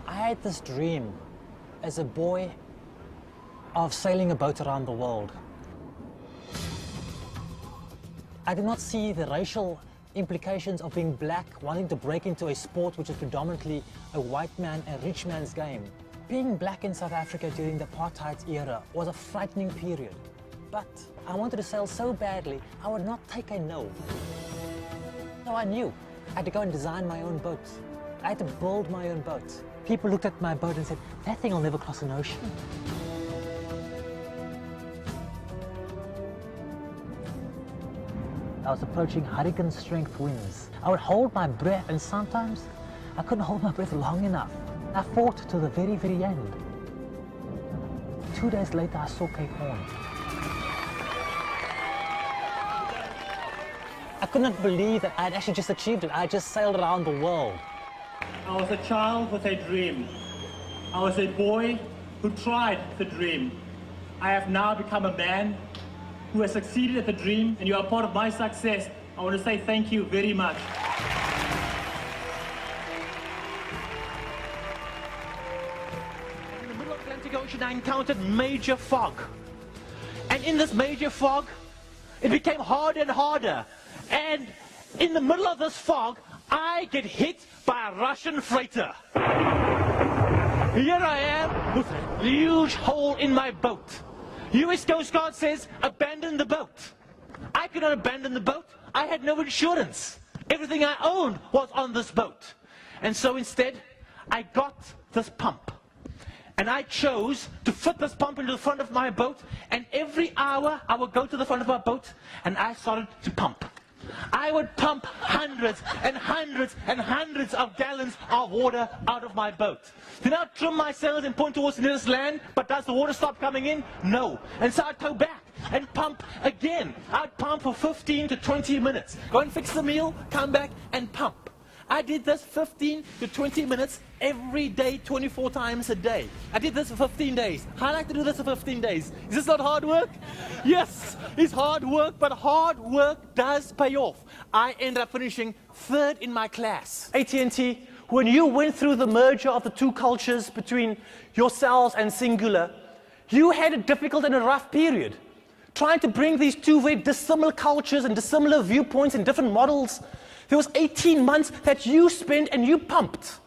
I had this dream as a boy of sailing a boat around the world. I did not see the racial implications of being black, wanting to break into a sport which is predominantly a white man and rich man's game. Being black in South Africa during the Apartheid era was a frightening period. But I wanted to sail so badly, I would not take a no. So I knew I had to go and design my own boat. I had to build my own boat. People looked at my boat and said, that thing will never cross an ocean. I was approaching hurricane strength winds. I would hold my breath, and sometimes I couldn't hold my breath long enough. I fought to the very, very end. 2 days later, I saw Cape Horn. I could not believe that I had actually just achieved it. I had just sailed around the world. I was a child with a dream. I was a boy who tried the dream. I have now become a man who has succeeded at the dream, and you are part of my success. I want to say thank you very much. In the middle of the Atlantic Ocean, I encountered major fog. And in this major fog, it became harder and harder. And in the middle of this fog, I get hit by a Russian freighter. Here I am with a huge hole in my boat. US Coast Guard says, abandon the boat. I could not abandon the boat. I had no insurance. Everything I owned was on this boat. And so instead, I got this pump. And I chose to fit this pump into the front of my boat. And every hour, I would go to the front of my boat, and I started to pump. I would pump hundreds and hundreds and hundreds of gallons of water out of my boat. Then I'd trim my sails and point towards the nearest land, but does the water stop coming in? No. And so I'd go back and pump again. I'd pump for 15 to 20 minutes. Go and fix the meal, come back and pump. I did this 15 to 20 minutes every day, 24 times a day. I did this for 15 days. I like to do this for 15 days. Is this not hard work? Yes, it's hard work, but hard work does pay off. I ended up finishing third in my class. AT&T, when you went through the merger of the two cultures between yourselves and Singular, you had a difficult and a rough period. Trying to bring these two very dissimilar cultures and dissimilar viewpoints and different models. There was 18 months that you spent and you pumped.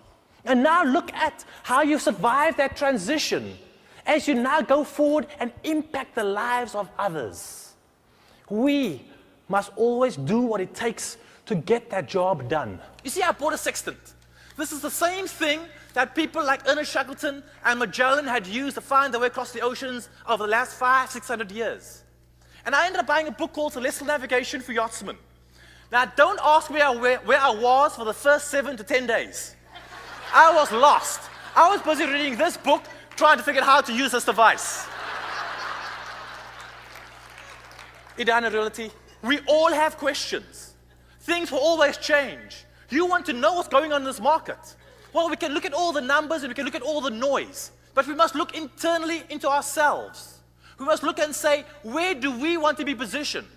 And now look at how you've survived that transition as you now go forward and impact the lives of others. We must always do what it takes to get that job done. You see, I bought a sextant. This is the same thing that people like Ernest Shackleton and Magellan had used to find their way across the oceans over the last 500-600 years. And I ended up buying a book called Celestial Navigation for Yachtsmen. Now, don't ask me where I was for the first 7 to 10 days. I was lost. I was busy reading this book, trying to figure out how to use this device. In reality, we all have questions. Things will always change. You want to know what's going on in this market. Well, we can look at all the numbers and we can look at all the noise, but we must look internally into ourselves. We must look and say, where do we want to be positioned?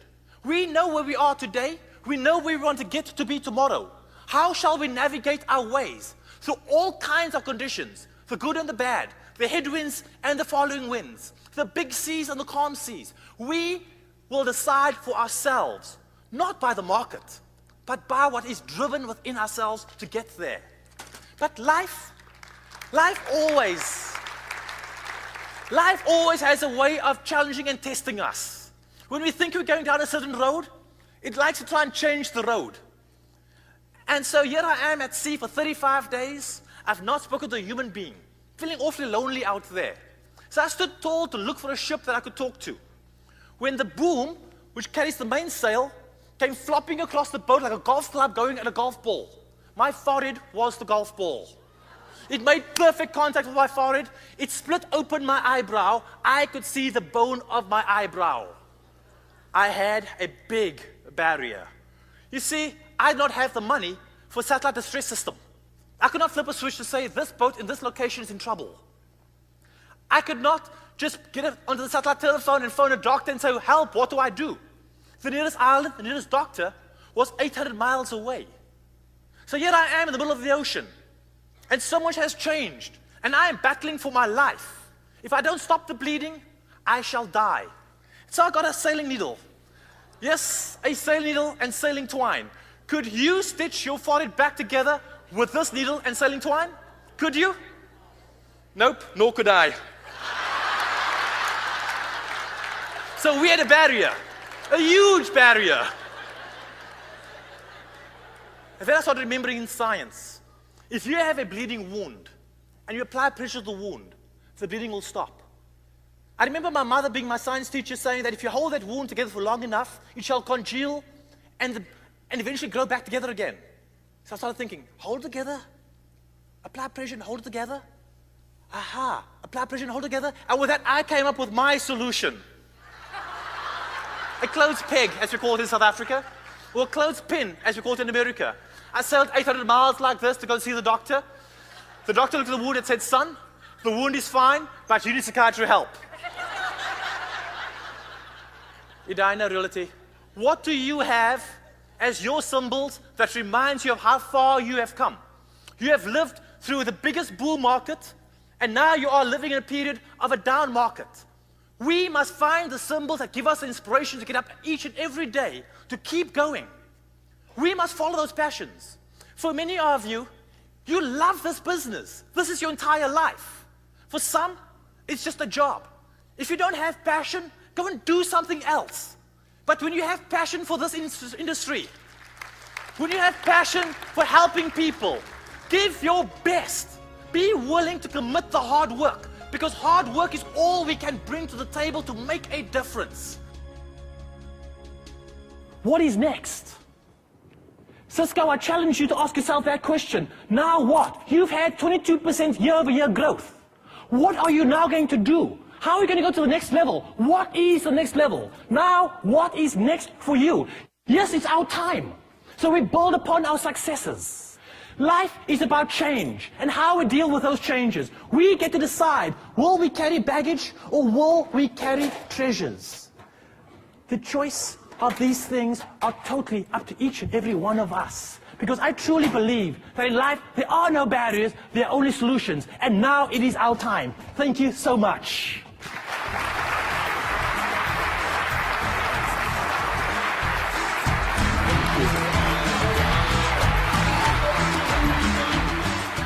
We know where we are today. We know where we want to get to be tomorrow. How shall we navigate our ways through all kinds of conditions, the good and the bad, the headwinds and the following winds, the big seas and the calm seas? We will decide for ourselves, not by the market, but by what is driven within ourselves to get there. But life always has a way of challenging and testing us. When we think we're going down a certain road, it likes to try and change the road. And so here I am at sea for 35 days. I've not spoken to a human being, feeling awfully lonely out there. So I stood tall to look for a ship that I could talk to. When the boom, which carries the mainsail, came flopping across the boat like a golf club going at a golf ball. My forehead was the golf ball. It made perfect contact with my forehead. It split open my eyebrow. I could see the bone of my eyebrow. I had a big barrier. You see, I did not have the money for a satellite distress system. I could not flip a switch to say this boat in this location is in trouble. I could not just get it onto the satellite telephone and phone a doctor and say, help, what do I do? The nearest island, the nearest doctor, was 800 miles away. So here I am in the middle of the ocean, and so much has changed, and I am battling for my life. If I don't stop the bleeding, I shall die. So I got a sailing needle. Yes, a sailing needle and sailing twine. Could you stitch your forehead back together with this needle and sailing twine? Could you? Nope, nor could I. So we had a barrier, a huge barrier. And then I started remembering in science, if you have a bleeding wound and you apply pressure to the wound, the bleeding will stop. I remember my mother being my science teacher saying that if you hold that wound together for long enough, it shall congeal and eventually grow back together again. So I started thinking, hold it together, apply pressure and hold it together. Aha, apply pressure and hold it together. And with that, I came up with my solution. A clothes peg, as we call it in South Africa, or a clothes pin, as we call it in America. I sailed 800 miles like this to go see the doctor. The doctor looked at the wound and said, son, the wound is fine, but you need psychiatric help. Edina, reality. What do you have as your symbols that reminds you of how far you have come? You have lived through the biggest bull market, and now you are living in a period of a down market. We must find the symbols that give us the inspiration to get up each and every day to keep going. We must follow those passions. For many of you, you love this business. This is your entire life. For some, it's just a job. If you don't have passion, go and do something else. But when you have passion for this industry, when you have passion for helping people, give your best. Be willing to commit the hard work, because hard work is all we can bring to the table to make a difference. What is next? Cisco, I challenge you to ask yourself that question. Now what? You've had 22% year-over-year growth. What are you now going to do? How are you going to go to the next level? What is the next level? Now, what is next for you? Yes, it's our time. So we build upon our successes. Life is about change and how we deal with those changes. We get to decide, will we carry baggage or will we carry treasures? The choice of these things are totally up to each and every one of us. Because I truly believe that in life, there are no barriers, there are only solutions. And now it is our time. Thank you so much.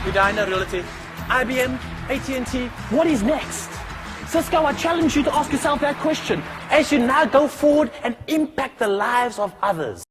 Edina, reality. IBM, AT&T, what is next? Cisco, I challenge you to ask yourself that question as you now go forward and impact the lives of others.